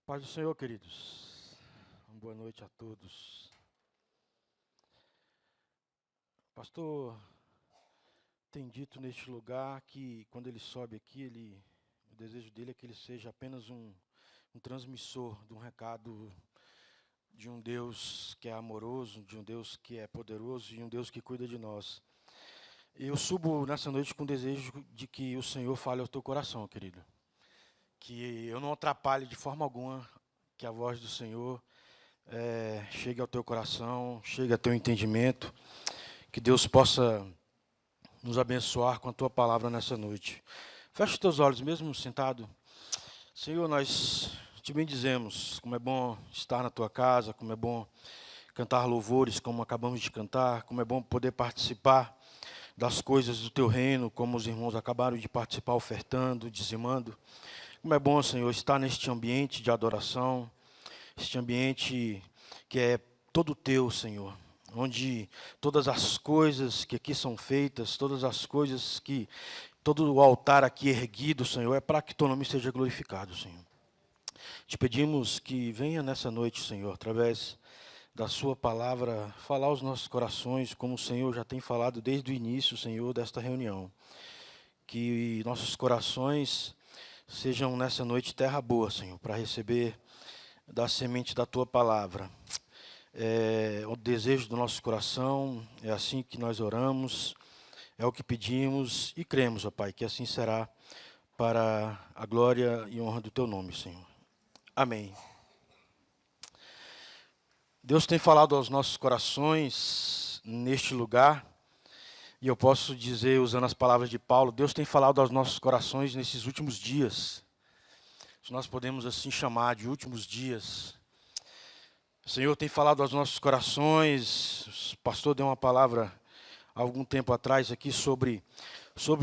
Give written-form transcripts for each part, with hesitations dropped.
Paz do Senhor, queridos. Boa noite a todos. O pastor tem dito neste lugar que quando ele sobe aqui, o desejo dele é que ele seja apenas um transmissor de um recado de um Deus que é amoroso, de um Deus que é poderoso e um Deus que cuida de nós. Eu subo nessa noite com o desejo de que o Senhor fale ao teu coração, querido. Que eu não atrapalhe de forma alguma que a voz do Senhor chegue ao teu coração, chegue ao teu entendimento, que Deus possa nos abençoar com a tua palavra nessa noite. Feche os teus olhos, mesmo sentado. Senhor, nós te bendizemos, como é bom estar na tua casa, como é bom cantar louvores, como acabamos de cantar, como é bom poder participar das coisas do teu reino, como os irmãos acabaram de participar, ofertando, dizimando. Como é bom, Senhor, estar neste ambiente de adoração, este ambiente que é todo teu, Senhor, onde todas as coisas que aqui são feitas, todas as coisas que, todo o altar aqui erguido, Senhor, é para que teu nome seja glorificado, Senhor. Te pedimos que venha nessa noite, Senhor, através da sua palavra, falar aos nossos corações, como o Senhor já tem falado desde o início, Senhor, desta reunião. Que nossos corações sejam nessa noite terra boa, Senhor, para receber da semente da tua palavra. É o desejo do nosso coração, é assim que nós oramos, é o que pedimos e cremos, ó Pai, que assim será para a glória e honra do teu nome, Senhor. Amém. Deus tem falado aos nossos corações neste lugar, e eu posso dizer, usando as palavras de Paulo, Deus tem falado aos nossos corações nesses últimos dias. Se nós podemos assim chamar de últimos dias. O Senhor tem falado aos nossos corações. O pastor deu uma palavra há algum tempo atrás aqui sobre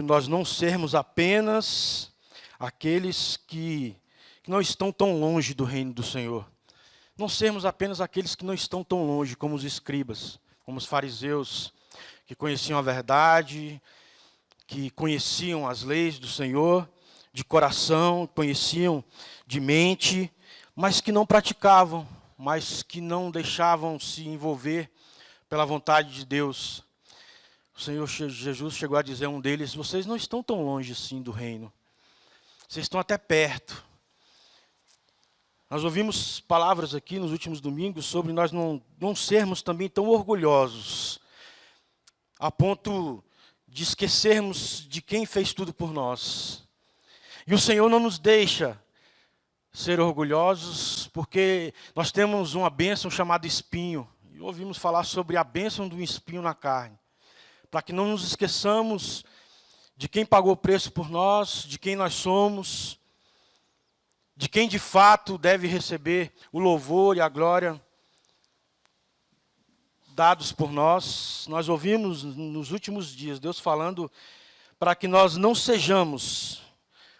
nós não sermos apenas aqueles que não estão tão longe do reino do Senhor. Não sermos apenas aqueles que não estão tão longe, como os escribas, como os fariseus, que conheciam a verdade, que conheciam as leis do Senhor, de coração, conheciam de mente, mas que não praticavam, mas que não deixavam se envolver pela vontade de Deus. O Senhor Jesus chegou a dizer a um deles: vocês não estão tão longe assim do reino, vocês estão até perto. Nós ouvimos palavras aqui nos últimos domingos sobre nós não sermos também tão orgulhosos, a ponto de esquecermos de quem fez tudo por nós. E o Senhor não nos deixa ser orgulhosos, porque nós temos uma bênção chamada espinho. E ouvimos falar sobre a bênção do espinho na carne. Para que não nos esqueçamos de quem pagou o preço por nós, de quem nós somos, de quem de fato deve receber o louvor e a glória dados por nós. Nós ouvimos nos últimos dias Deus falando para que nós não sejamos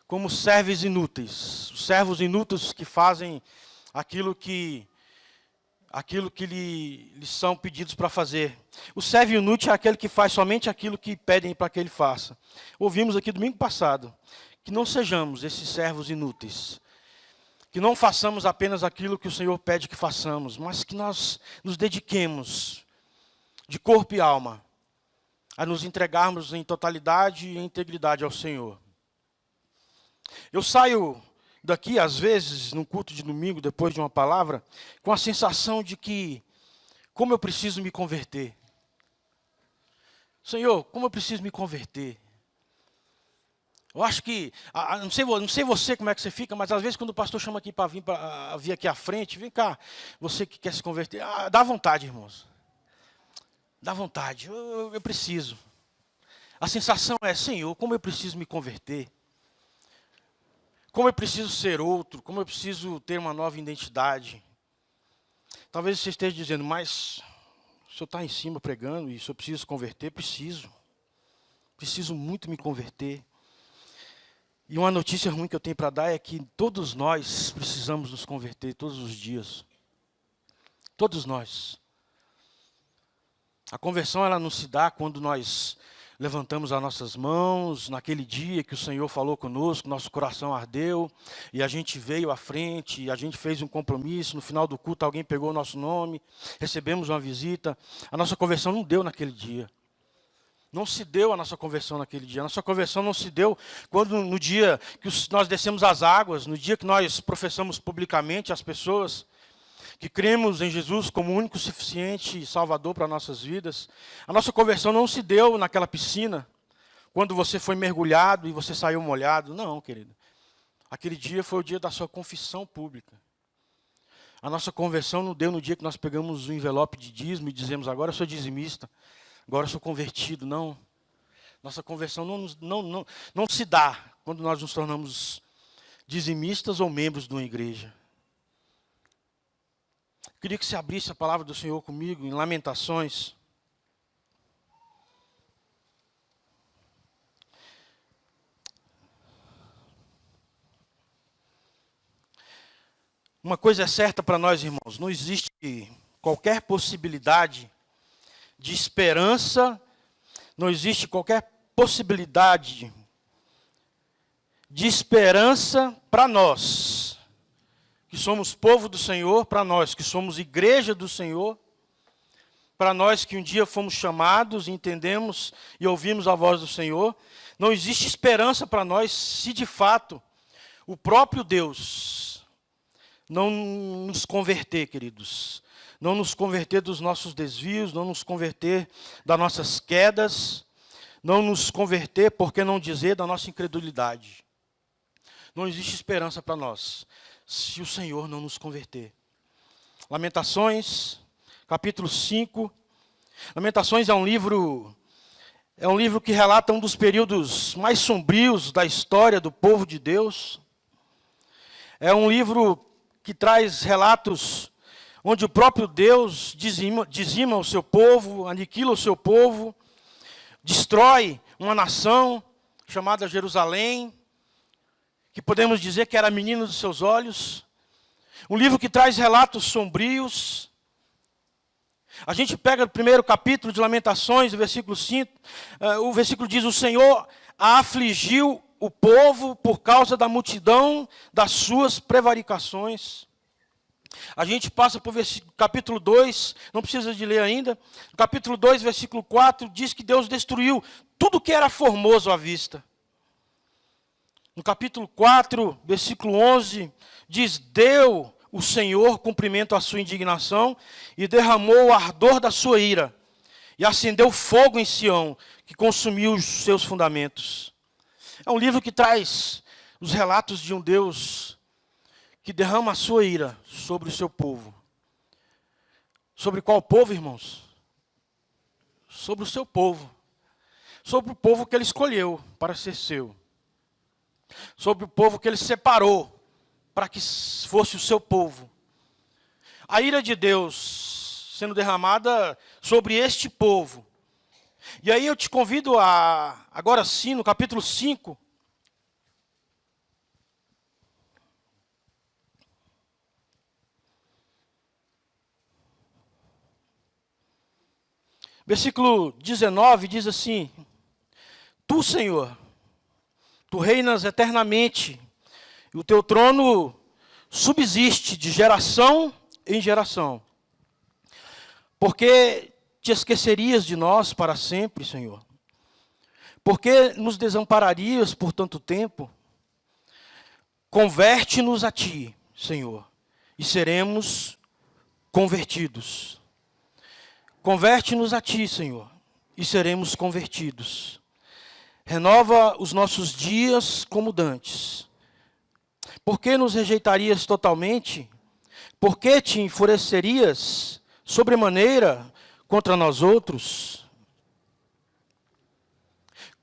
como servos inúteis, os servos inúteis que fazem aquilo que lhes são pedidos para fazer. O servo inútil é aquele que faz somente aquilo que pedem para que ele faça. Ouvimos aqui domingo passado que não sejamos esses servos inúteis, que não façamos apenas aquilo que o Senhor pede que façamos, mas que nós nos dediquemos de corpo e alma a nos entregarmos em totalidade e integridade ao Senhor. Eu saio daqui, às vezes, num culto de domingo, depois de uma palavra, com a sensação de que, como eu preciso me converter. Senhor, como eu preciso me converter. Eu acho que, não sei você como é que você fica, mas às vezes quando o pastor chama aqui para vir aqui à frente, vem cá, você que quer se converter, dá vontade, irmãos. Dá vontade, eu preciso. A sensação é, Senhor, como eu preciso me converter. Como eu preciso ser outro, como eu preciso ter uma nova identidade. Talvez você esteja dizendo, mas o senhor está em cima pregando e o senhor precisa se converter? Preciso. Preciso muito me converter. E uma notícia ruim que eu tenho para dar é que todos nós precisamos nos converter todos os dias. Todos nós. A conversão ela não se dá quando nós levantamos as nossas mãos naquele dia que o Senhor falou conosco, nosso coração ardeu, e a gente veio à frente, e a gente fez um compromisso, no final do culto alguém pegou o nosso nome, recebemos uma visita. A nossa conversão não deu naquele dia. Não se deu a nossa conversão naquele dia. A nossa conversão não se deu quando no dia que nós descemos as águas, no dia que nós professamos publicamente às pessoas que cremos em Jesus como o único suficiente Salvador para nossas vidas. A nossa conversão não se deu naquela piscina, quando você foi mergulhado e você saiu molhado. Não, querido. Aquele dia foi o dia da sua confissão pública. A nossa conversão não deu no dia que nós pegamos o envelope de dízimo e dizemos, agora eu sou dizimista, agora eu sou convertido. Não. Nossa conversão não se dá quando nós nos tornamos dizimistas ou membros de uma igreja. Queria que você abrisse a palavra do Senhor comigo em Lamentações. Uma coisa é certa para nós, irmãos, não existe qualquer possibilidade de esperança, não existe qualquer possibilidade de esperança para nós, que somos povo do Senhor, para nós que somos igreja do Senhor, para nós que um dia fomos chamados, entendemos e ouvimos a voz do Senhor, não existe esperança para nós se de fato o próprio Deus não nos converter, queridos, não nos converter dos nossos desvios, não nos converter das nossas quedas, não nos converter, por que não dizer, da nossa incredulidade. Não existe esperança para nós se o Senhor não nos converter. Lamentações, capítulo 5. Lamentações é um livro que relata um dos períodos mais sombrios da história do povo de Deus. É um livro que traz relatos onde o próprio Deus dizima o seu povo, aniquila o seu povo, destrói uma nação chamada Jerusalém, que podemos dizer que era a menina dos seus olhos. Um livro que traz relatos sombrios. A gente pega o primeiro capítulo de Lamentações, o versículo 5, o versículo diz, o Senhor afligiu o povo por causa da multidão das suas prevaricações. A gente passa para o capítulo 2, não precisa de ler ainda. Capítulo 2, versículo 4, diz que Deus destruiu tudo que era formoso à vista. No capítulo 4, versículo 11, diz, deu o Senhor cumprimento à sua indignação e derramou o ardor da sua ira e acendeu fogo em Sião, que consumiu os seus fundamentos. É um livro que traz os relatos de um Deus que derrama a sua ira sobre o seu povo. Sobre qual povo, irmãos? Sobre o seu povo. Sobre o povo que ele escolheu para ser seu. Sobre o povo que ele separou para que fosse o seu povo. A ira de Deus sendo derramada sobre este povo. E aí eu te convido a, agora sim, no capítulo 5, versículo 19, diz assim, tu, Senhor, tu reinas eternamente, e o teu trono subsiste de geração em geração. Porque te esquecerias de nós para sempre, Senhor? Por que nos desampararias por tanto tempo? Converte-nos a ti, Senhor, e seremos convertidos. Converte-nos a ti, Senhor, e seremos convertidos. Renova os nossos dias como dantes. Por que nos rejeitarias totalmente? Por que te enfurecerias sobremaneira contra nós outros?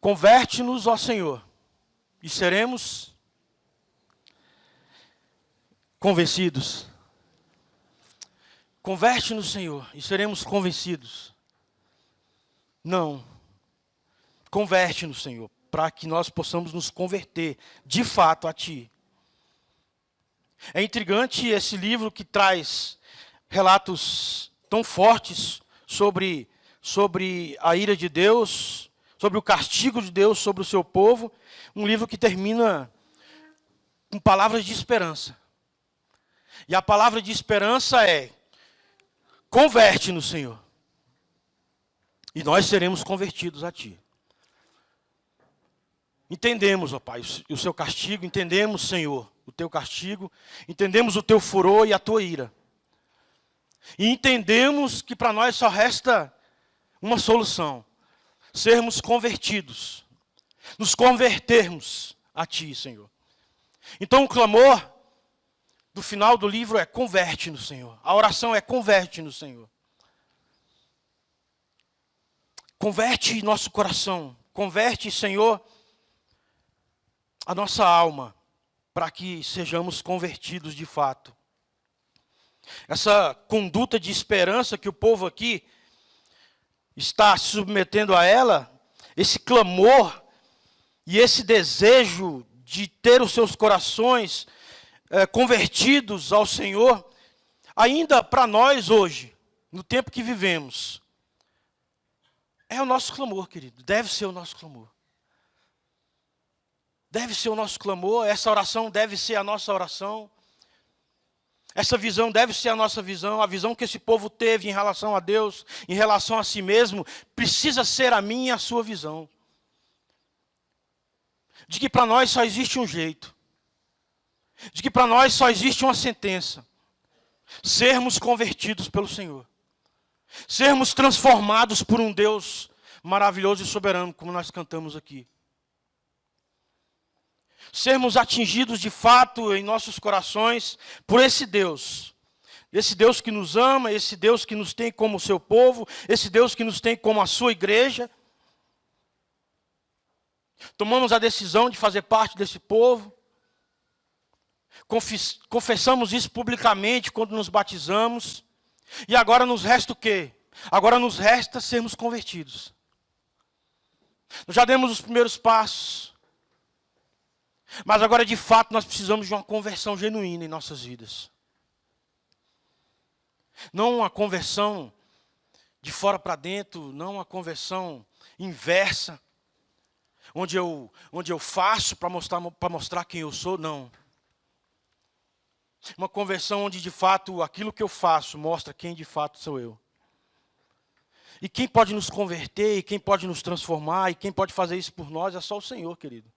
Converte-nos, ó Senhor, e seremos convencidos. Converte-nos, Senhor, e seremos convencidos. Não. Converte-nos, Senhor, para que nós possamos nos converter, de fato, a Ti. É intrigante esse livro que traz relatos tão fortes sobre a ira de Deus, sobre o castigo de Deus sobre o seu povo, um livro que termina com palavras de esperança. E a palavra de esperança é: converte no Senhor, e nós seremos convertidos a Ti. Entendemos, ó Pai, o seu castigo, entendemos, Senhor, o Teu castigo, entendemos o Teu furor e a Tua ira. E entendemos que para nós só resta uma solução: sermos convertidos, nos convertermos a Ti, Senhor. Então o clamor do final do livro é: converte no Senhor. A oração é: converte no Senhor. Converte nosso coração, converte, Senhor, a nossa alma, para que sejamos convertidos de fato. Essa conduta de esperança que o povo aqui está se submetendo a ela, esse clamor e esse desejo de ter os seus corações convertidos ao Senhor, ainda para nós hoje, no tempo que vivemos, é o nosso clamor, querido. Deve ser o nosso clamor. Deve ser o nosso clamor, essa oração deve ser a nossa oração. Essa visão deve ser a nossa visão, a visão que esse povo teve em relação a Deus, em relação a si mesmo, precisa ser a minha e a sua visão. De que para nós só existe um jeito. De que para nós só existe uma sentença: sermos convertidos pelo Senhor. Sermos transformados por um Deus maravilhoso e soberano, como nós cantamos aqui. Sermos atingidos de fato em nossos corações por esse Deus que nos ama, esse Deus que nos tem como seu povo, esse Deus que nos tem como a sua igreja. Tomamos a decisão de fazer parte desse povo, confessamos isso publicamente quando nos batizamos, e agora nos resta o quê? Agora nos resta sermos convertidos. Nós já demos os primeiros passos, mas agora de fato nós precisamos de uma conversão genuína em nossas vidas. Não uma conversão de fora para dentro, não uma conversão inversa, onde eu faço para mostrar quem eu sou, não. Uma conversão onde de fato aquilo que eu faço mostra quem de fato sou eu. E quem pode nos converter, e quem pode nos transformar, e quem pode fazer isso por nós é só o Senhor, querido.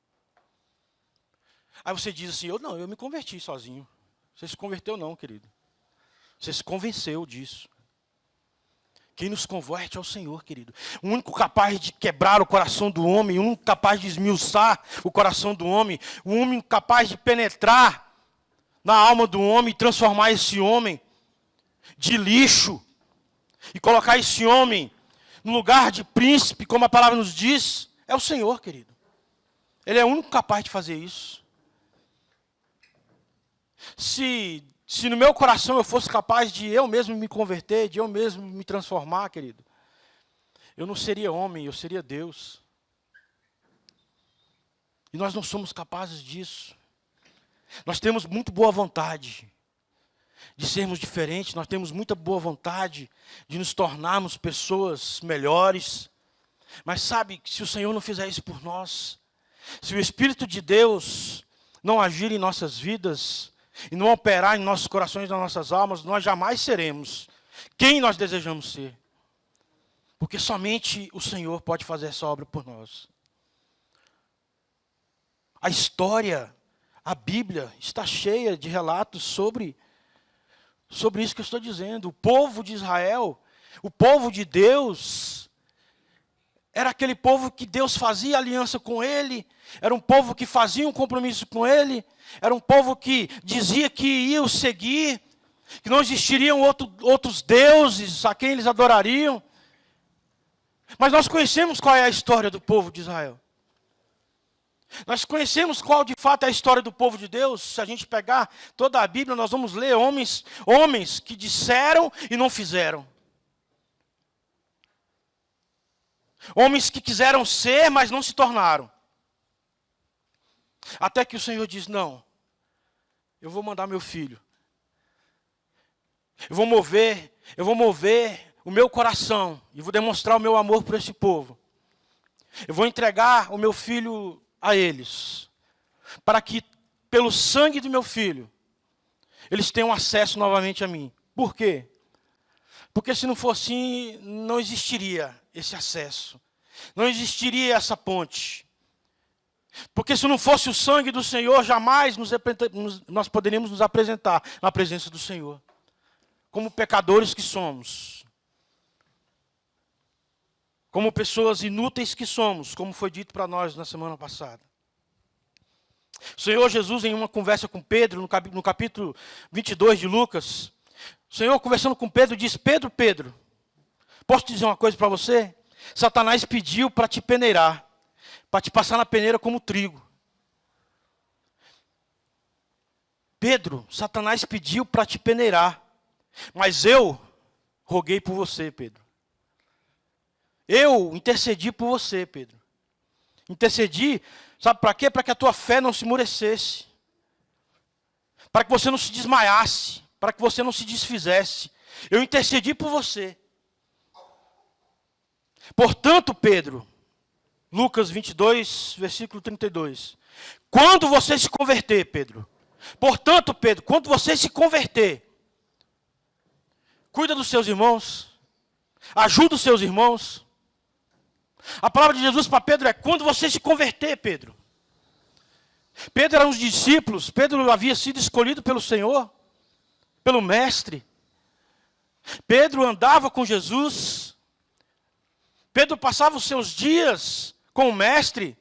Aí você diz assim: eu me converti sozinho. Você se converteu não, querido. Você se convenceu disso. Quem nos converte é o Senhor, querido. O único capaz de quebrar o coração do homem, o único capaz de esmiuçar o coração do homem, o único capaz de penetrar na alma do homem e transformar esse homem de lixo e colocar esse homem no lugar de príncipe, como a palavra nos diz, é o Senhor, querido. Ele é o único capaz de fazer isso. Se no meu coração eu fosse capaz de eu mesmo me converter, de eu mesmo me transformar, querido, eu não seria homem, eu seria Deus. E nós não somos capazes disso. Nós temos muito boa vontade de sermos diferentes, nós temos muita boa vontade de nos tornarmos pessoas melhores. Mas sabe, se o Senhor não fizer isso por nós, se o Espírito de Deus não agir em nossas vidas, e não operar em nossos corações, nas nossas almas, nós jamais seremos quem nós desejamos ser. Porque somente o Senhor pode fazer essa obra por nós. A história, a Bíblia, está cheia de relatos sobre isso que eu estou dizendo. O povo de Israel, o povo de Deus, era aquele povo que Deus fazia aliança com ele, era um povo que fazia um compromisso com ele, era um povo que dizia que ia o seguir, que não existiriam outros deuses a quem eles adorariam. Mas nós conhecemos qual é a história do povo de Israel. Nós conhecemos qual de fato é a história do povo de Deus. Se a gente pegar toda a Bíblia, nós vamos ler homens que disseram e não fizeram. Homens que quiseram ser, mas não se tornaram. Até que o Senhor diz: não, eu vou mandar meu filho. Eu vou mover o meu coração e vou demonstrar o meu amor por esse povo. Eu vou entregar o meu filho a eles, para que, pelo sangue do meu filho, eles tenham acesso novamente a mim. Por quê? Porque se não fosse assim, não existiria esse acesso. Não existiria essa ponte. Porque se não fosse o sangue do Senhor, jamais nós poderíamos nos apresentar na presença do Senhor. Como pecadores que somos. Como pessoas inúteis que somos, como foi dito para nós na semana passada. O Senhor Jesus, em uma conversa com Pedro, no capítulo 22 de Lucas, o Senhor conversando com Pedro, diz: Pedro, Pedro, posso te dizer uma coisa para você? Satanás pediu para te peneirar, para te passar na peneira como trigo. Pedro, Satanás pediu para te peneirar, mas eu roguei por você, Pedro. Eu intercedi por você, Pedro. Intercedi, sabe para quê? Para que a tua fé não se esmorecesse. Para que você não se desmaiasse. Para que você não se desfizesse. Eu intercedi por você. Portanto, Pedro, Lucas 22, versículo 32. Quando você se converter, Pedro. Portanto, Pedro, quando você se converter, cuida dos seus irmãos. Ajuda os seus irmãos. A palavra de Jesus para Pedro é: quando você se converter, Pedro. Pedro era um dos discípulos. Pedro havia sido escolhido pelo Senhor, pelo Mestre. Pedro andava com Jesus. Pedro passava os seus dias com o Mestre.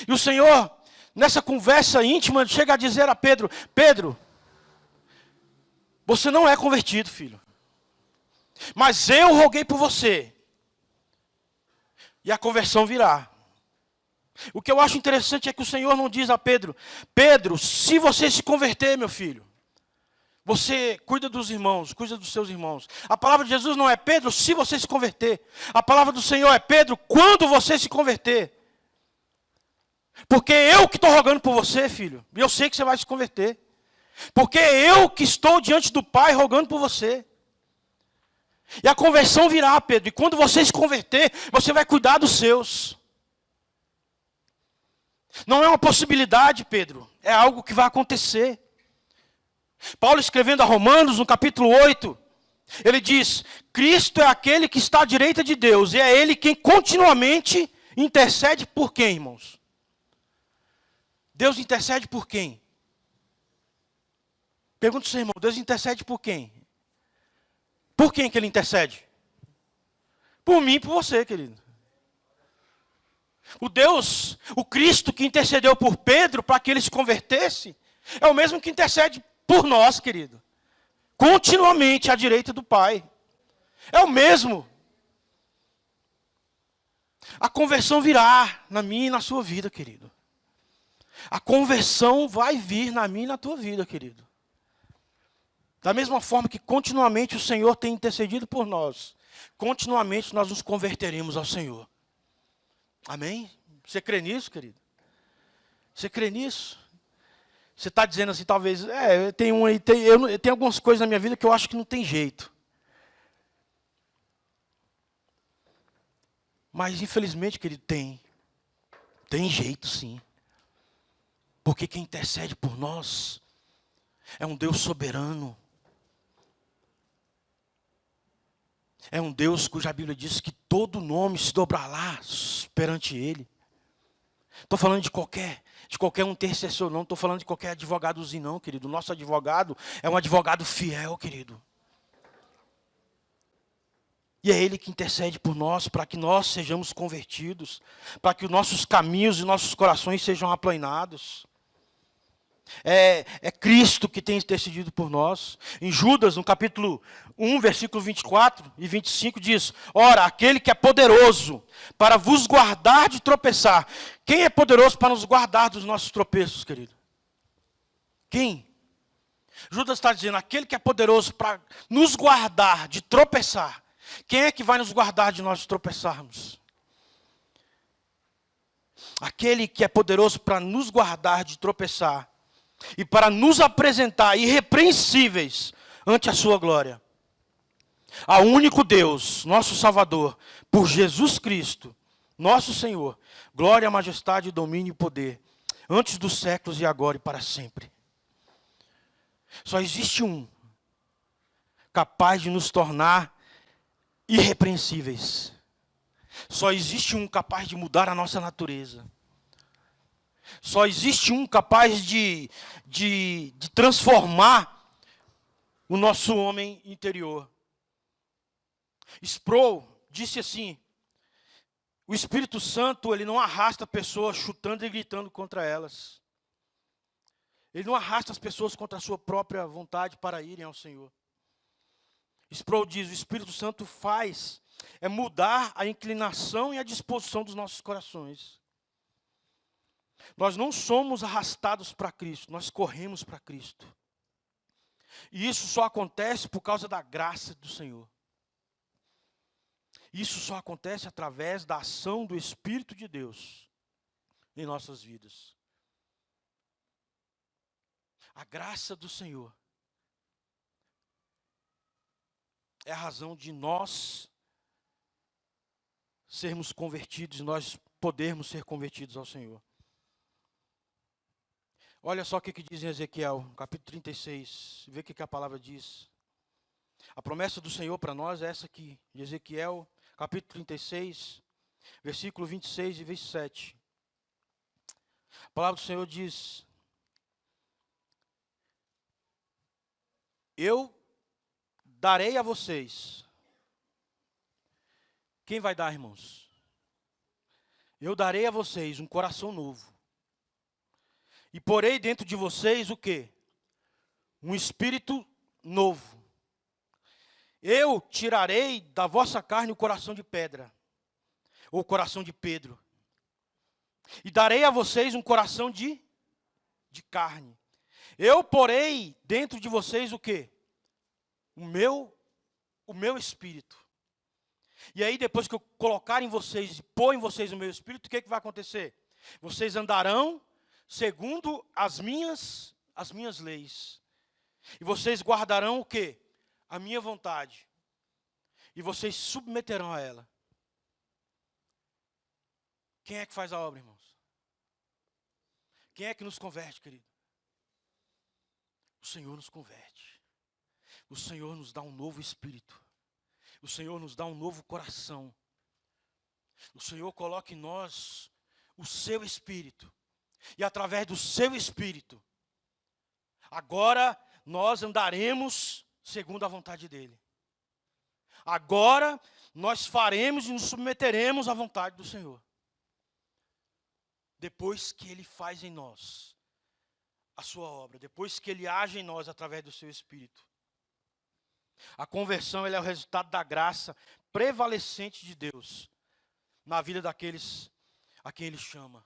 E o Senhor, nessa conversa íntima, chega a dizer a Pedro: Pedro, você não é convertido, filho. Mas eu roguei por você. E a conversão virá. O que eu acho interessante é que o Senhor não diz a Pedro: Pedro, se você se converter, meu filho, você cuida dos irmãos, cuida dos seus irmãos. A palavra de Jesus não é: Pedro, se você se converter. A palavra do Senhor é: Pedro, quando você se converter. Porque eu que estou rogando por você, filho. E eu sei que você vai se converter. Porque eu que estou diante do Pai rogando por você. E a conversão virá, Pedro. E quando você se converter, você vai cuidar dos seus. Não é uma possibilidade, Pedro. É algo que vai acontecer. Paulo, escrevendo a Romanos, no capítulo 8, ele diz: Cristo é aquele que está à direita de Deus. E é Ele quem continuamente intercede por quem, irmãos? Deus intercede por quem? Pergunta ao seu irmão: Deus intercede por quem? Por quem que Ele intercede? Por mim e por você, querido. O Cristo que intercedeu por Pedro para que ele se convertesse, é o mesmo que intercede por nós, querido. Continuamente à direita do Pai. É o mesmo. A conversão virá na minha e na sua vida, querido. A conversão vai vir na minha e na tua vida, querido. Da mesma forma que continuamente o Senhor tem intercedido por nós, continuamente nós nos converteremos ao Senhor. Amém? Você crê nisso, querido? Você crê nisso? Você está dizendo assim, talvez, tem algumas coisas na minha vida que eu acho que não tem jeito. Mas, infelizmente, querido, tem. Tem jeito, sim. Porque quem intercede por nós é um Deus soberano. É um Deus cuja Bíblia diz que todo nome se dobrará perante Ele. Estou falando de qualquer intercessor, não. Estou falando de qualquer advogadozinho, não, querido. O nosso advogado é um advogado fiel, querido. E é Ele que intercede por nós, para que nós sejamos convertidos, para que os nossos caminhos e nossos corações sejam aplainados. É Cristo que tem intercedido por nós. Em Judas, no capítulo 1, versículo 24 e 25, diz: Ora, aquele que é poderoso para vos guardar de tropeçar. Quem é poderoso para nos guardar dos nossos tropeços, querido? Quem? Judas está dizendo: aquele que é poderoso para nos guardar de tropeçar. Quem é que vai nos guardar de nós tropeçarmos? Aquele que é poderoso para nos guardar de tropeçar e para nos apresentar irrepreensíveis ante a sua glória. Ao único Deus, nosso Salvador, por Jesus Cristo, nosso Senhor, glória, majestade, domínio e poder, antes dos séculos e agora e para sempre. Só existe um capaz de nos tornar irrepreensíveis. Só existe um capaz de mudar a nossa natureza. Só existe um capaz de transformar o nosso homem interior. Sproul disse assim: o Espírito Santo, ele não arrasta pessoas chutando e gritando contra elas. Ele não arrasta as pessoas contra a sua própria vontade para irem ao Senhor. Sproul diz: o Espírito Santo faz é mudar a inclinação e a disposição dos nossos corações. Nós não somos arrastados para Cristo, nós corremos para Cristo. E isso só acontece por causa da graça do Senhor. Isso só acontece através da ação do Espírito de Deus em nossas vidas. A graça do Senhor é a razão de nós sermos convertidos, nós podermos ser convertidos ao Senhor. Olha só o que diz em Ezequiel, capítulo 36, vê o que a palavra diz. A promessa do Senhor para nós é essa aqui, de Ezequiel, capítulo 36, versículo 26 e 27. A palavra do Senhor diz: eu darei a vocês. Quem vai dar, irmãos? Eu darei a vocês um coração novo. E porei dentro de vocês o quê? Um espírito novo. Eu tirarei da vossa carne o coração de pedra, ou o coração de Pedro. E darei a vocês um coração de carne. Eu porei dentro de vocês o quê? O meu espírito. E aí depois que eu colocar em vocês, pôr em vocês o meu espírito, o que vai acontecer? Vocês andarão segundo as minhas leis. E vocês guardarão o quê? A minha vontade. E vocês se submeterão a ela. Quem é que faz a obra, irmãos? Quem é que nos converte, querido? O Senhor nos converte. O Senhor nos dá um novo espírito. O Senhor nos dá um novo coração. O Senhor coloca em nós o seu espírito. E através do seu espírito, agora nós andaremos segundo a vontade dele. Agora nós faremos e nos submeteremos à vontade do Senhor. Depois que ele faz em nós a sua obra, depois que ele age em nós através do seu espírito. A conversão é o resultado da graça prevalecente de Deus na vida daqueles a quem ele chama.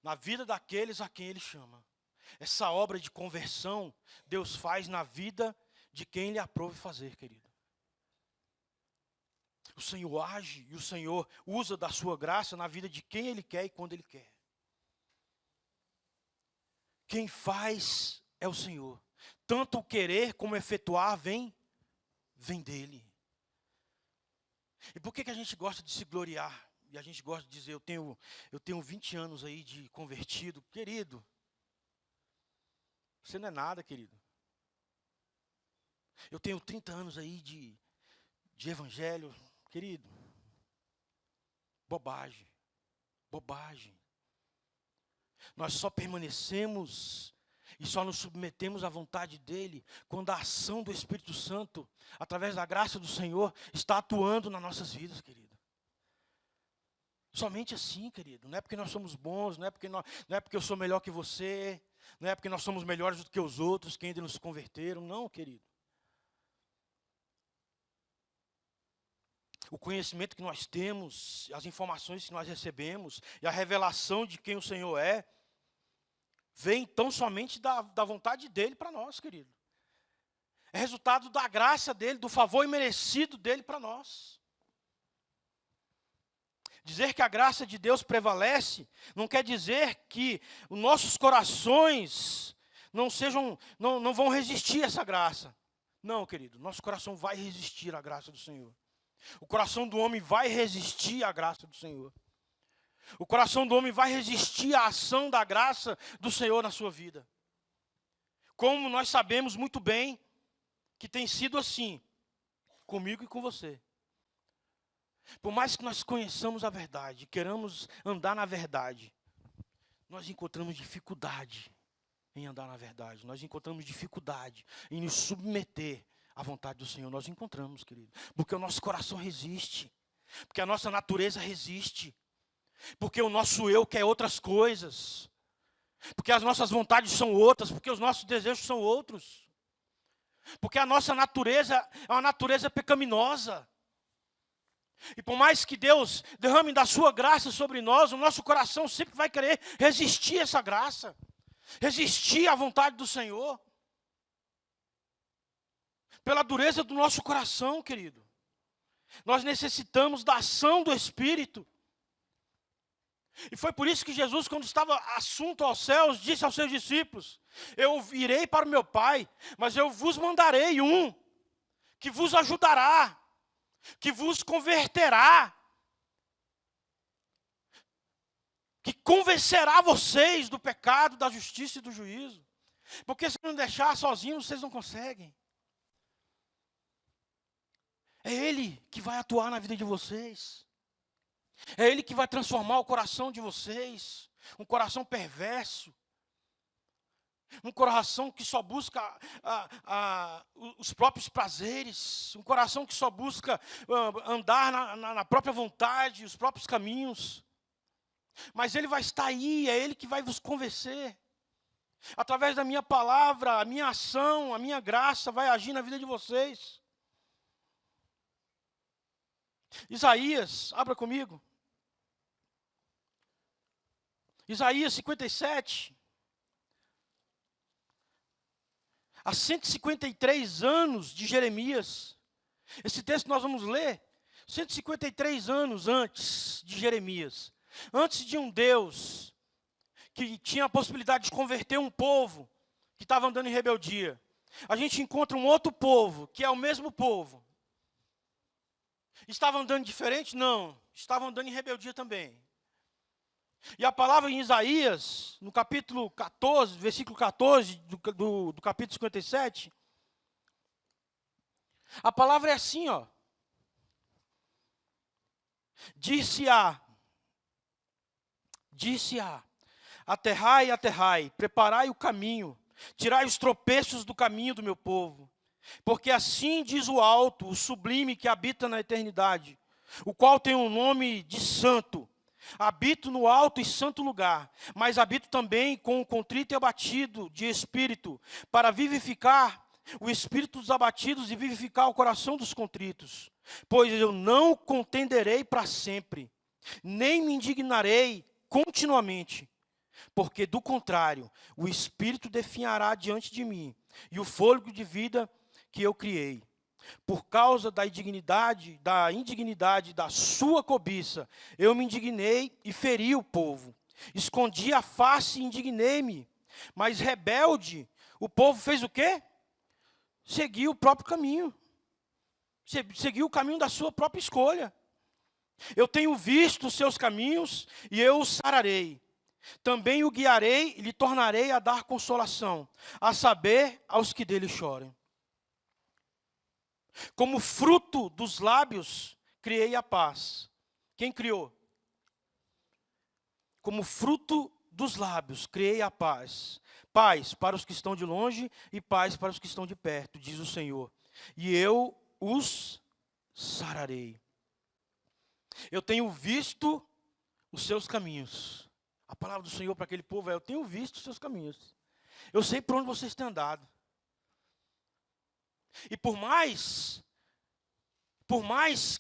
Na vida daqueles a quem ele chama. Essa obra de conversão, Deus faz na vida de quem ele aprove fazer, querido. O Senhor age e o Senhor usa da sua graça na vida de quem ele quer e quando ele quer. Quem faz é o Senhor. Tanto o querer como o efetuar vem dele. E por que a gente gosta de se gloriar? E a gente gosta de dizer, eu tenho 20 anos aí de convertido. Querido, você não é nada, querido. Eu tenho 30 anos aí de evangelho. Querido, bobagem. Nós só permanecemos e só nos submetemos à vontade dele quando a ação do Espírito Santo, através da graça do Senhor, está atuando nas nossas vidas, querido. Somente assim, querido. Não é porque nós somos bons, não é porque eu sou melhor que você, não é porque nós somos melhores do que os outros que ainda nos converteram. Não, querido. O conhecimento que nós temos, as informações que nós recebemos e a revelação de quem o Senhor é, vem tão somente da vontade dele para nós, querido. É resultado da graça dele, do favor imerecido dele para nós. Dizer que a graça de Deus prevalece não quer dizer que os nossos corações não vão resistir a essa graça. Não, querido, nosso coração vai resistir à graça do Senhor. O coração do homem vai resistir à graça do Senhor. O coração do homem vai resistir à ação da graça do Senhor na sua vida. Como nós sabemos muito bem que tem sido assim, comigo e com você. Por mais que nós conheçamos a verdade, queiramos andar na verdade, nós encontramos dificuldade em andar na verdade. Nós encontramos dificuldade em nos submeter à vontade do Senhor. Nós encontramos, querido. Porque o nosso coração resiste. Porque a nossa natureza resiste. Porque o nosso eu quer outras coisas. Porque as nossas vontades são outras. Porque os nossos desejos são outros. Porque a nossa natureza é uma natureza pecaminosa. E por mais que Deus derrame da sua graça sobre nós, o nosso coração sempre vai querer resistir a essa graça. Resistir à vontade do Senhor. Pela dureza do nosso coração, querido. Nós necessitamos da ação do Espírito. E foi por isso que Jesus, quando estava assunto aos céus, disse aos seus discípulos: eu irei para o meu Pai, mas eu vos mandarei um, que vos ajudará, que vos converterá, que convencerá vocês do pecado, da justiça e do juízo. Porque se não deixar sozinhos, vocês não conseguem. É Ele que vai atuar na vida de vocês. É Ele que vai transformar o coração de vocês. Um coração perverso. Um coração que só busca os próprios prazeres. Um coração que só busca andar na própria vontade, os próprios caminhos. Mas Ele vai estar aí, é Ele que vai vos convencer. Através da minha palavra, a minha ação, a minha graça vai agir na vida de vocês. Isaías, abra comigo. Isaías 57. Há 153 anos de Jeremias. Esse texto nós vamos ler 153 anos antes de Jeremias. Antes de um Deus que tinha a possibilidade de converter um povo que estava andando em rebeldia. A gente encontra um outro povo, que é o mesmo povo. Estava andando diferente? Não. Estava andando em rebeldia também. E a palavra em Isaías, no capítulo 14, versículo 14 do capítulo 57, a palavra é assim, ó. Disse-a, aterrai, aterrai, preparai o caminho, tirai os tropeços do caminho do meu povo. Porque assim diz o alto, o sublime que habita na eternidade, o qual tem um nome de santo. Habito no alto e santo lugar, mas habito também com o contrito e abatido de espírito, para vivificar o espírito dos abatidos e vivificar o coração dos contritos. Pois eu não contenderei para sempre, nem me indignarei continuamente, porque do contrário, o espírito definhará diante de mim, e o fôlego de vida que eu criei. Por causa da indignidade da sua cobiça, eu me indignei e feri o povo. Escondi a face e indignei-me. Mas rebelde, o povo fez o quê? Seguiu o próprio caminho. Seguiu o caminho da sua própria escolha. Eu tenho visto os seus caminhos e eu o sararei. Também o guiarei e lhe tornarei a dar consolação, a saber, aos que dele chorem. Como fruto dos lábios, criei a paz. Quem criou? Como fruto dos lábios, criei a paz. Paz para os que estão de longe e paz para os que estão de perto, diz o Senhor. E eu os sararei. Eu tenho visto os seus caminhos. A palavra do Senhor para aquele povo é: eu tenho visto os seus caminhos. Eu sei por onde vocês têm andado. E por mais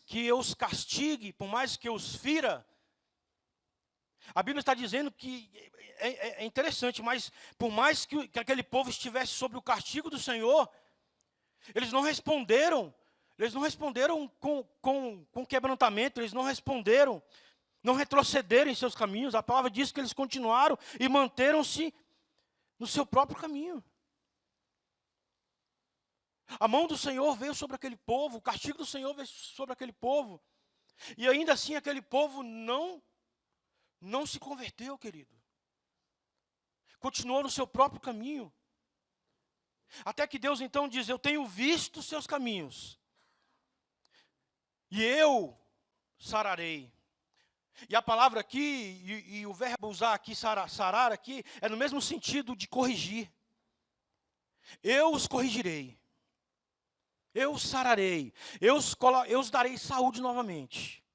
que eu os castigue, por mais que eu os fira, a Bíblia está dizendo que, é interessante, mas por mais que aquele povo estivesse sob o castigo do Senhor, eles não responderam com quebrantamento, eles não responderam, não retrocederam em seus caminhos. A palavra diz que eles continuaram e manteram-se no seu próprio caminho. A mão do Senhor veio sobre aquele povo, o castigo do Senhor veio sobre aquele povo. E ainda assim aquele povo não se converteu, querido. Continuou no seu próprio caminho. Até que Deus então diz: eu tenho visto os seus caminhos, e eu sararei. E a palavra aqui, e o verbo usar aqui, sarar aqui, é no mesmo sentido de corrigir. Eu os corrigirei. Eu os sararei. Eu os darei saúde novamente.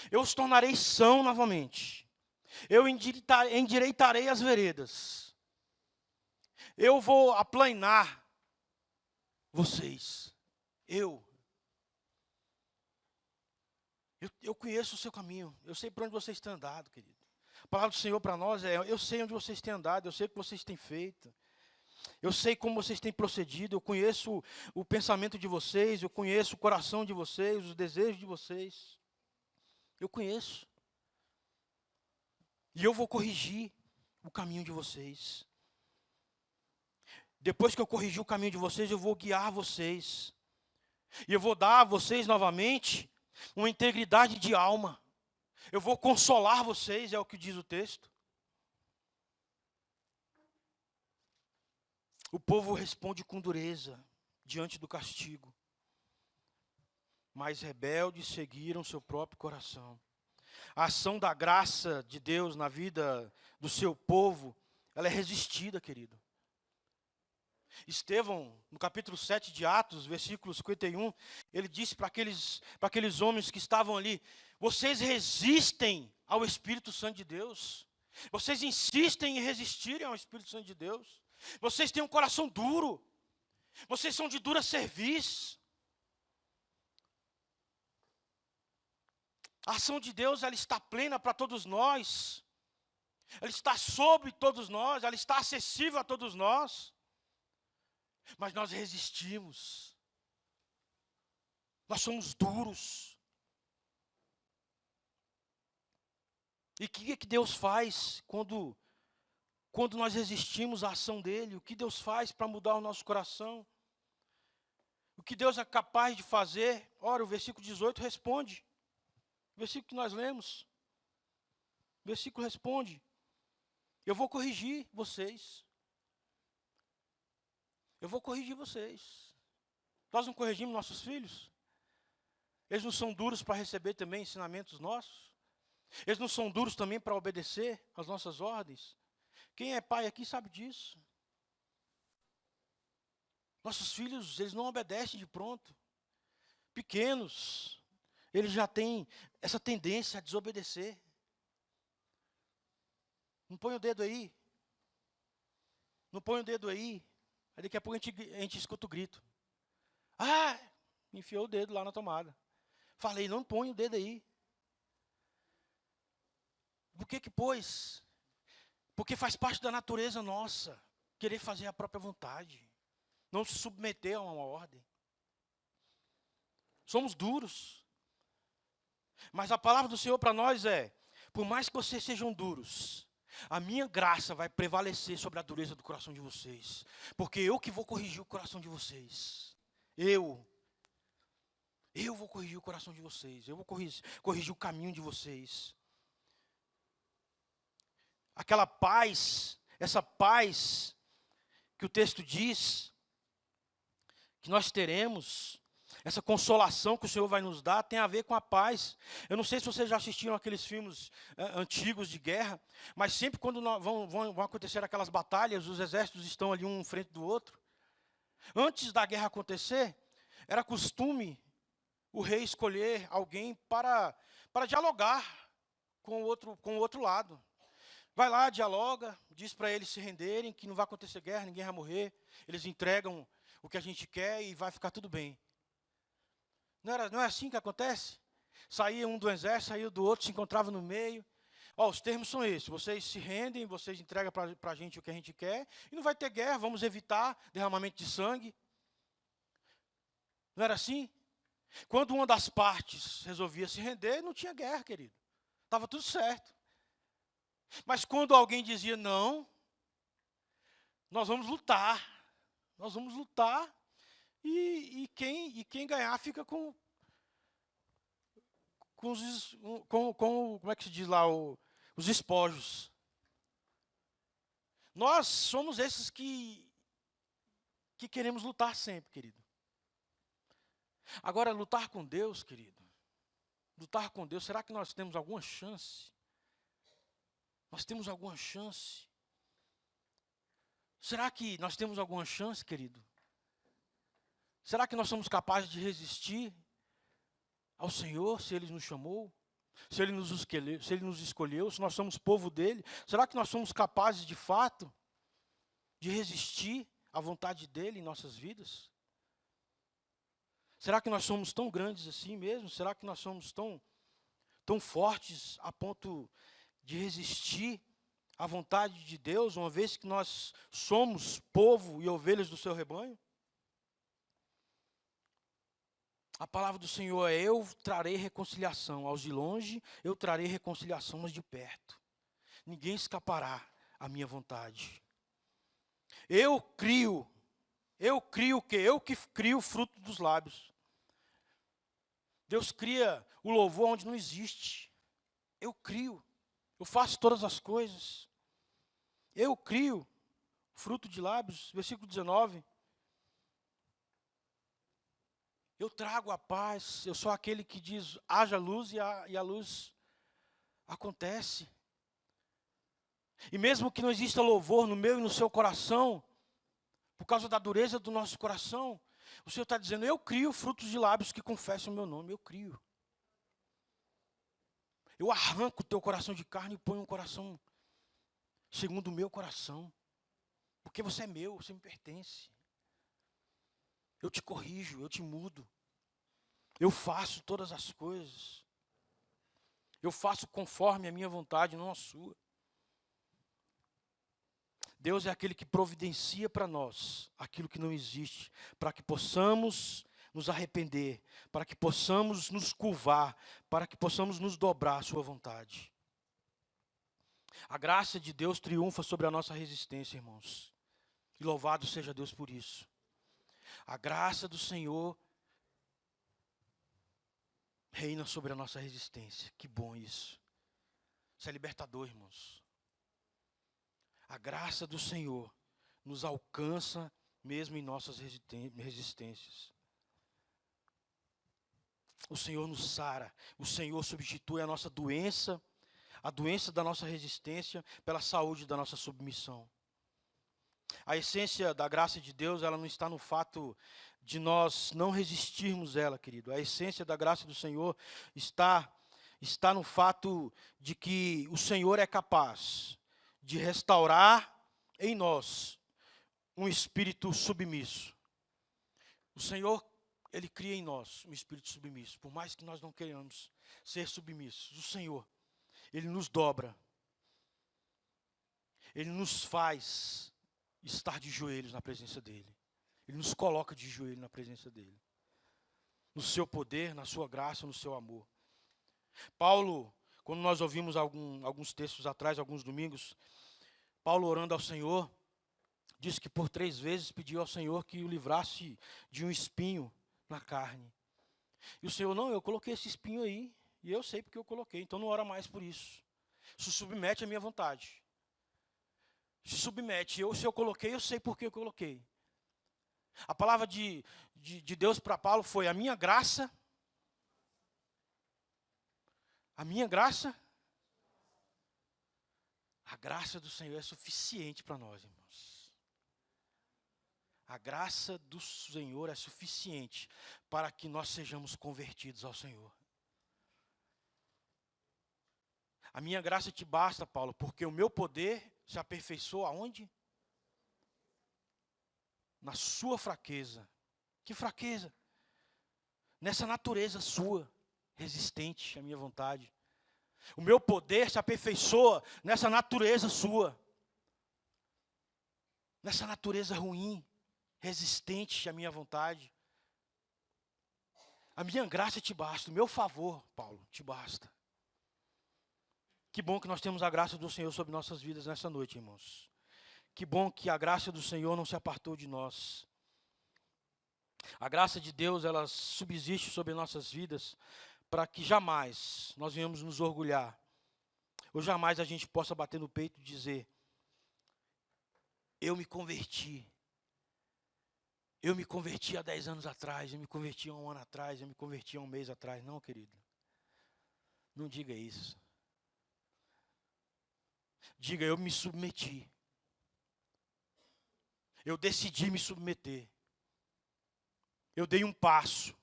Eu os tornarei são novamente. Eu endireitarei as veredas. Eu vou aplainar vocês. Eu conheço o seu caminho. Eu sei por onde vocês têm andado, querido. A palavra do Senhor para nós é: eu sei onde vocês têm andado, eu sei o que vocês têm feito. Eu sei como vocês têm procedido, eu conheço o pensamento de vocês, eu conheço o coração de vocês, os desejos de vocês. Eu conheço. E eu vou corrigir o caminho de vocês. Depois que eu corrigir o caminho de vocês, eu vou guiar vocês. E eu vou dar a vocês novamente uma integridade de alma. Eu vou consolar vocês, é o que diz o texto. O povo responde com dureza diante do castigo. Mas rebeldes seguiram seu próprio coração. A ação da graça de Deus na vida do seu povo, ela é resistida, querido. Estevão, no capítulo 7 de Atos, versículo 51, ele disse para aqueles homens que estavam ali: vocês resistem ao Espírito Santo de Deus. Vocês insistem em resistirem ao Espírito Santo de Deus. Vocês têm um coração duro. Vocês são de dura cerviz. A ação de Deus, ela está plena para todos nós. Ela está sobre todos nós, ela está acessível a todos nós. Mas nós resistimos. Nós somos duros. E o que é que Deus faz quando nós resistimos à ação dele? O que Deus faz para mudar o nosso coração? O que Deus é capaz de fazer? Ora, o versículo 18 responde. O versículo que nós lemos. O versículo responde: eu vou corrigir vocês. Eu vou corrigir vocês. Nós não corrigimos nossos filhos? Eles não são duros para receber também ensinamentos nossos? Eles não são duros também para obedecer às nossas ordens? Quem é pai aqui sabe disso. Nossos filhos, eles não obedecem de pronto. Pequenos, eles já têm essa tendência a desobedecer. Não põe o dedo aí. Não põe o dedo aí. Aí daqui a pouco a gente escuta o grito. Ah, enfiou o dedo lá na tomada. Falei, não põe o dedo aí. Por que pôs? Porque faz parte da natureza nossa querer fazer a própria vontade. Não se submeter a uma ordem. Somos duros. Mas a palavra do Senhor para nós é: por mais que vocês sejam duros, a minha graça vai prevalecer sobre a dureza do coração de vocês. Porque eu que vou corrigir o coração de vocês. Eu vou corrigir o coração de vocês. Eu vou corrigir o caminho de vocês. Aquela paz, essa paz que o texto diz que nós teremos, essa consolação que o Senhor vai nos dar, tem a ver com a paz. Eu não sei se vocês já assistiram aqueles filmes antigos de guerra, mas sempre quando vão acontecer aquelas batalhas, os exércitos estão ali um frente do outro. Antes da guerra acontecer, era costume o rei escolher alguém para dialogar com o outro lado. Vai lá, dialoga, diz para eles se renderem, que não vai acontecer guerra, ninguém vai morrer. Eles entregam o que a gente quer e vai ficar tudo bem. Não é assim que acontece? Saía um do exército, saía do outro, se encontrava no meio. Os termos são esses: vocês se rendem, vocês entregam para a gente o que a gente quer, e não vai ter guerra, vamos evitar derramamento de sangue. Não era assim? Quando uma das partes resolvia se render, não tinha guerra, querido. Estava tudo certo. Mas quando alguém dizia: não, nós vamos lutar, E quem ganhar fica como é que se diz lá, os espojos. Nós somos esses que queremos lutar sempre, querido. Agora, lutar com Deus, querido, lutar com Deus, será que nós temos alguma chance? Nós temos alguma chance? Será que nós temos alguma chance, querido? Será que nós somos capazes de resistir ao Senhor, se Ele nos chamou? Se Ele nos escolheu, se nós somos povo dEle? Será que nós somos capazes, de fato, de resistir à vontade dEle em nossas vidas? Será que nós somos tão grandes assim mesmo? Será que nós somos tão fortes a ponto de resistir à vontade de Deus, uma vez que nós somos povo e ovelhas do seu rebanho? A palavra do Senhor é: eu trarei reconciliação aos de longe, eu trarei reconciliação aos de perto. Ninguém escapará à minha vontade. Eu crio o quê? Eu que crio o fruto dos lábios. Deus cria o louvor onde não existe. Eu crio. Eu faço todas as coisas. Eu crio o fruto de lábios. Versículo 19. Eu trago a paz. Eu sou aquele que diz: haja luz, e a luz acontece. E mesmo que não exista louvor no meu e no seu coração, por causa da dureza do nosso coração, o Senhor está dizendo: eu crio frutos de lábios que confessam o meu nome. Eu crio. Eu arranco o teu coração de carne e ponho um coração segundo o meu coração. Porque você é meu, você me pertence. Eu te corrijo, eu te mudo. Eu faço todas as coisas. Eu faço conforme a minha vontade, não a sua. Deus é aquele que providencia para nós aquilo que não existe, para que possamos nos arrepender, para que possamos nos curvar, para que possamos nos dobrar à sua vontade. A graça de Deus triunfa sobre a nossa resistência, irmãos. E louvado seja Deus por isso. A graça do Senhor reina sobre a nossa resistência. Que bom isso. Isso é libertador, irmãos. A graça do Senhor nos alcança mesmo em nossas resistências. O Senhor nos sara. O Senhor substitui a nossa doença, a doença da nossa resistência, pela saúde da nossa submissão. A essência da graça de Deus, ela não está no fato de nós não resistirmos ela, querido. A essência da graça do Senhor está no fato de que o Senhor é capaz de restaurar em nós um espírito submisso. O Senhor, Ele cria em nós um espírito submisso. Por mais que nós não queiramos ser submissos, o Senhor, Ele nos dobra. Ele nos faz estar de joelhos na presença dEle. Ele nos coloca de joelho na presença dEle. No seu poder, na sua graça, no seu amor. Paulo, quando nós ouvimos alguns textos atrás, alguns domingos, Paulo orando ao Senhor, disse que por 3 vezes pediu ao Senhor que o livrasse de um espinho na carne. E o Senhor: não, eu coloquei esse espinho aí, e eu sei porque eu coloquei, então não ora mais por isso. Se submete à minha vontade. Se submete. Se eu coloquei, eu sei por que eu coloquei. A palavra de Deus para Paulo foi: a minha graça, a graça do Senhor é suficiente para nós, irmãos. A graça do Senhor é suficiente para que nós sejamos convertidos ao Senhor. A minha graça te basta, Paulo, porque o meu poder se aperfeiçoa aonde? Na sua fraqueza. Que fraqueza? Nessa natureza sua, resistente à minha vontade. O meu poder se aperfeiçoa nessa natureza sua. Nessa natureza ruim, resistente à minha vontade. A minha graça te basta, o meu favor, Paulo, te basta. Que bom que nós temos a graça do Senhor sobre nossas vidas nessa noite, irmãos. Que bom que a graça do Senhor não se apartou de nós. A graça de Deus, ela subsiste sobre nossas vidas para que jamais nós venhamos nos orgulhar, ou jamais a gente possa bater no peito e dizer: eu me converti. Eu me converti há 10 anos atrás, eu me converti há 1 ano atrás, eu me converti há 1 mês atrás. Não, querido. Não diga isso. Diga: eu me submeti. Eu decidi me submeter. Eu dei um passo.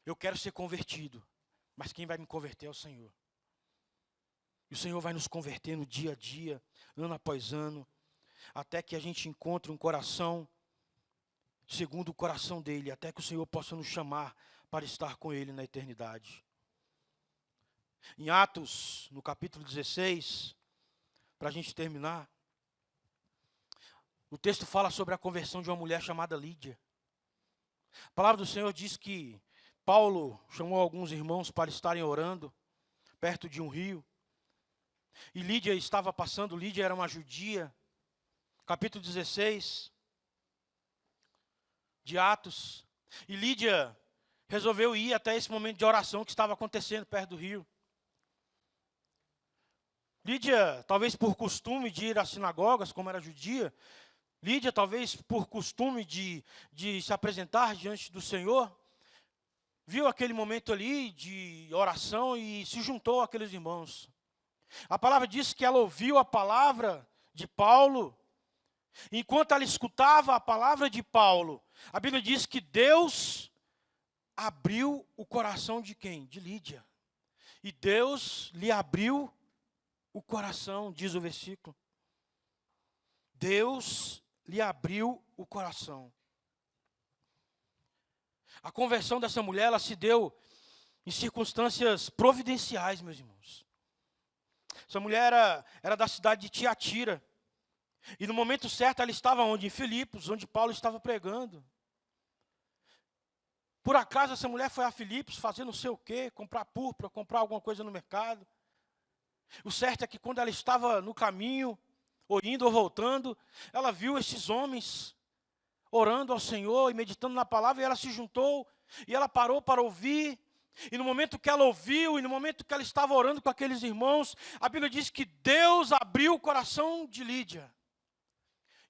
Eu quero ser convertido. Mas quem vai me converter é o Senhor. E o Senhor vai nos convertendo dia a dia, ano após ano, até que a gente encontre um coração segundo o coração dele, até que o Senhor possa nos chamar para estar com ele na eternidade. Em Atos, no capítulo 16, para a gente terminar, o texto fala sobre a conversão de uma mulher chamada Lídia. A palavra do Senhor diz que Paulo chamou alguns irmãos para estarem orando perto de um rio. E Lídia estava passando. Lídia era uma judia. Capítulo 16 de Atos. E Lídia resolveu ir até esse momento de oração que estava acontecendo perto do rio. Lídia, talvez por costume de ir às sinagogas, como era judia, Lídia, talvez por costume de se apresentar diante do Senhor, viu aquele momento ali de oração e se juntou àqueles irmãos. A palavra diz que ela ouviu a palavra de Paulo. Enquanto ela escutava a palavra de Paulo, a Bíblia diz que Deus abriu o coração de quem? De Lídia. E Deus lhe abriu o coração, diz o versículo. Deus lhe abriu o coração. A conversão dessa mulher, ela se deu em circunstâncias providenciais, meus irmãos. Essa mulher era da cidade de Tiatira. E no momento certo ela estava onde? Em Filipos, onde Paulo estava pregando. Por acaso essa mulher foi a Filipos fazer não sei o quê, comprar púrpura, comprar alguma coisa no mercado. O certo é que quando ela estava no caminho, ou indo ou voltando, ela viu esses homens orando ao Senhor e meditando na palavra, e ela se juntou, e ela parou para ouvir. E no momento que ela ouviu, e no momento que ela estava orando com aqueles irmãos, a Bíblia diz que Deus abriu o coração de Lídia.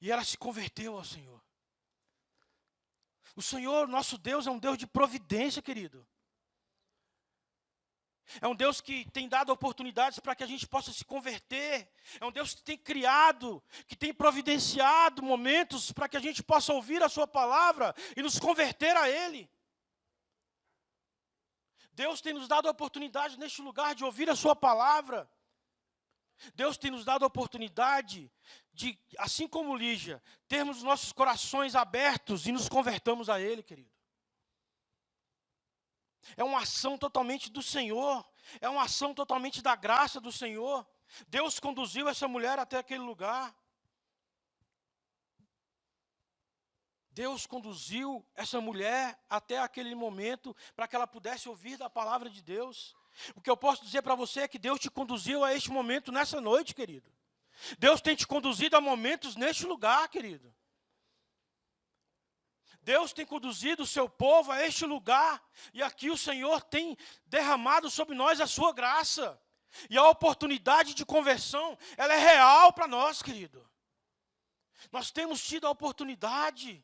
E ela se converteu ao Senhor. O Senhor, nosso Deus, é um Deus de providência, querido. É um Deus que tem dado oportunidades para que a gente possa se converter. É um Deus que tem criado, que tem providenciado momentos para que a gente possa ouvir a sua palavra e nos converter a Ele. Deus tem nos dado a oportunidade neste lugar de ouvir a sua palavra. Deus tem nos dado a oportunidade de, assim como Lígia, termos nossos corações abertos e nos convertamos a Ele, querido. É uma ação totalmente do Senhor. É uma ação totalmente da graça do Senhor. Deus conduziu essa mulher até aquele lugar. Deus conduziu essa mulher até aquele momento para que ela pudesse ouvir da palavra de Deus. O que eu posso dizer para você é que Deus te conduziu a este momento nessa noite, querido. Deus tem te conduzido a momentos neste lugar, querido. Deus tem conduzido o seu povo a este lugar, e aqui o Senhor tem derramado sobre nós a sua graça. E a oportunidade de conversão, ela é real para nós, querido. Nós temos tido a oportunidade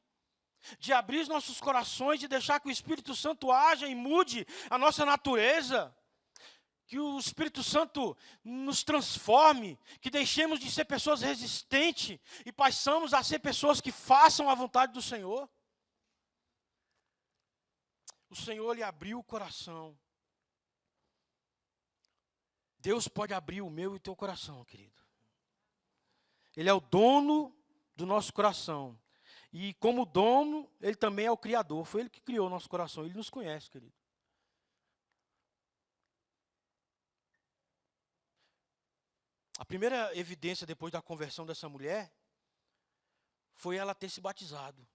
de abrir os nossos corações, de deixar que o Espírito Santo haja e mude a nossa natureza. Que o Espírito Santo nos transforme, que deixemos de ser pessoas resistentes e passamos a ser pessoas que façam a vontade do Senhor. O Senhor lhe abriu o coração. Deus pode abrir o meu e o teu coração, querido. Ele é o dono do nosso coração. E como dono, Ele também é o Criador. Foi Ele que criou o nosso coração. Ele nos conhece, querido. A primeira evidência depois da conversão dessa mulher foi ela ter se batizado.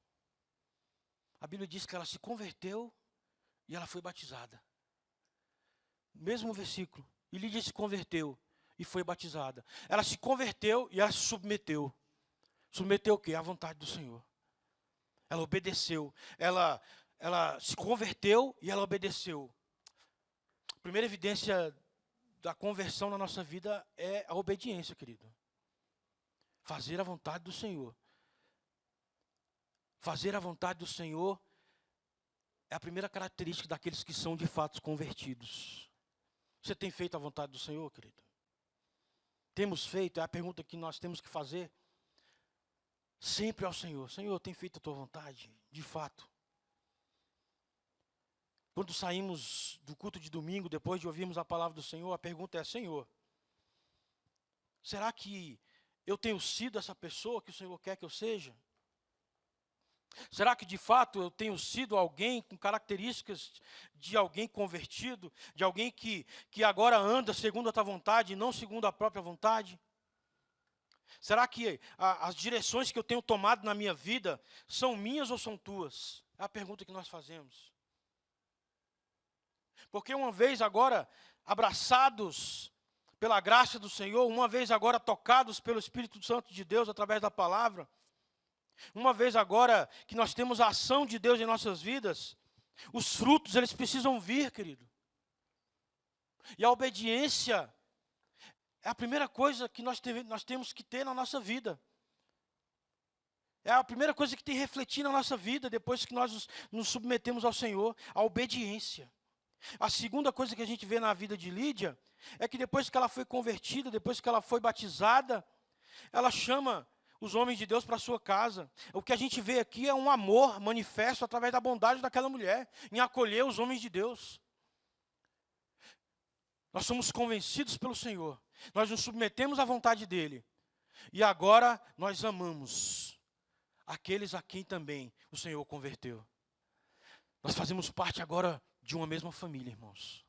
A Bíblia diz que ela se converteu e ela foi batizada. Mesmo versículo. E Lídia se converteu e foi batizada. Ela se converteu e ela se submeteu. Submeteu o quê? À vontade do Senhor. Ela obedeceu. Ela se converteu e ela obedeceu. A primeira evidência da conversão na nossa vida é a obediência, querido. Fazer a vontade do Senhor. Fazer a vontade do Senhor é a primeira característica daqueles que são de fato convertidos. Você tem feito a vontade do Senhor, querido? Temos feito? É a pergunta que nós temos que fazer sempre ao Senhor. Senhor, tem feito a tua vontade? De fato. Quando saímos do culto de domingo, depois de ouvirmos a palavra do Senhor, a pergunta é: Senhor, será que eu tenho sido essa pessoa que o Senhor quer que eu seja? Será que de fato eu tenho sido alguém com características de alguém convertido, de alguém que agora anda segundo a tua vontade e não segundo a própria vontade? Será que as direções que eu tenho tomado na minha vida são minhas ou são tuas? É a pergunta que nós fazemos. Porque uma vez agora abraçados pela graça do Senhor, uma vez agora tocados pelo Espírito Santo de Deus através da palavra, uma vez agora que nós temos a ação de Deus em nossas vidas, os frutos eles precisam vir, querido. E a obediência é a primeira coisa que nós temos que ter na nossa vida. É a primeira coisa que tem que refletir na nossa vida depois que nós nos submetemos ao Senhor, a obediência. A segunda coisa que a gente vê na vida de Lídia é que depois que ela foi convertida, depois que ela foi batizada, ela chama os homens de Deus para a sua casa. O que a gente vê aqui é um amor manifesto através da bondade daquela mulher, em acolher os homens de Deus. Nós somos convencidos pelo Senhor, nós nos submetemos à vontade dEle, e agora nós amamos aqueles a quem também o Senhor converteu. Nós fazemos parte agora de uma mesma família, irmãos.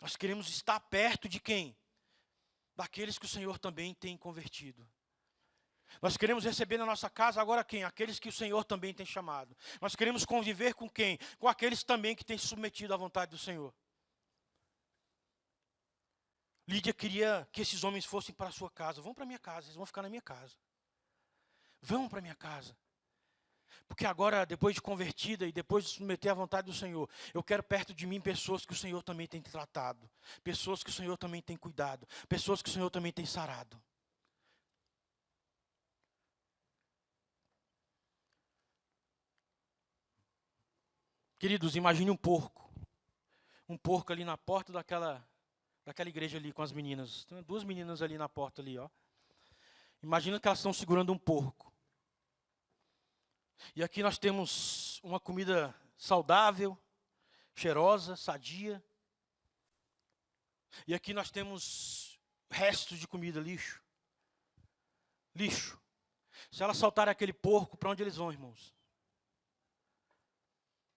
Nós queremos estar perto de quem? Daqueles que o Senhor também tem convertido. Nós queremos receber na nossa casa agora quem? Aqueles que o Senhor também tem chamado. Nós queremos conviver com quem? Com aqueles também que têm se submetido à vontade do Senhor. Lídia queria que esses homens fossem para a sua casa. Vão para a minha casa, eles vão ficar na minha casa. Vão para a minha casa. Porque agora, depois de convertida e depois de submeter à vontade do Senhor, eu quero perto de mim pessoas que o Senhor também tem tratado, pessoas que o Senhor também tem cuidado, pessoas que o Senhor também tem sarado. Queridos, imagine um porco ali na porta daquela igreja ali com as meninas. Tem duas meninas ali na porta ali, ó. Imagina que elas estão segurando um porco. E aqui nós temos uma comida saudável, cheirosa, sadia. E aqui nós temos restos de comida, lixo. Lixo. Se elas soltarem aquele porco, para onde eles vão, irmãos?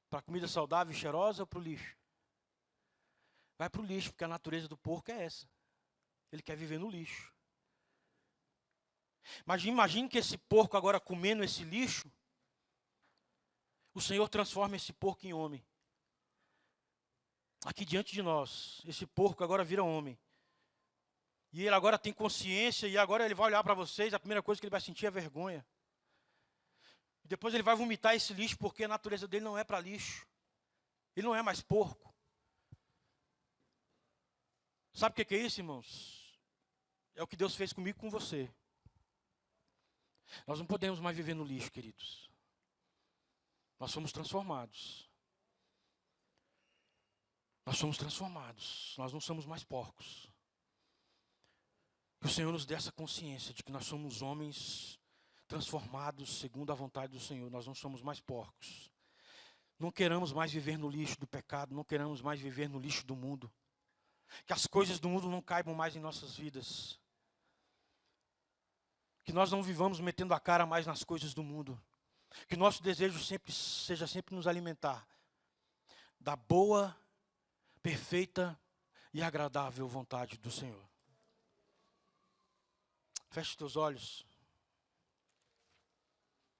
Para a comida saudável e cheirosa ou para o lixo? Vai para o lixo, porque a natureza do porco é essa. Ele quer viver no lixo. Mas imagine que esse porco agora comendo esse lixo, o Senhor transforma esse porco em homem. Aqui diante de nós, esse porco agora vira homem. E ele agora tem consciência, e agora ele vai olhar para vocês, a primeira coisa que ele vai sentir é vergonha. E depois ele vai vomitar esse lixo, porque a natureza dele não é para lixo. Ele não é mais porco. Sabe o que é isso, irmãos? É o que Deus fez comigo e com você. Nós não podemos mais viver no lixo, queridos. Nós somos transformados. Nós somos transformados. Nós não somos mais porcos. Que o Senhor nos dê essa consciência de que nós somos homens transformados segundo a vontade do Senhor. Nós não somos mais porcos. Não queremos mais viver no lixo do pecado. Não queremos mais viver no lixo do mundo. Que as coisas do mundo não caibam mais em nossas vidas. Que nós não vivamos metendo a cara mais nas coisas do mundo. Que nosso desejo seja sempre nos alimentar da boa, perfeita e agradável vontade do Senhor. Feche teus olhos.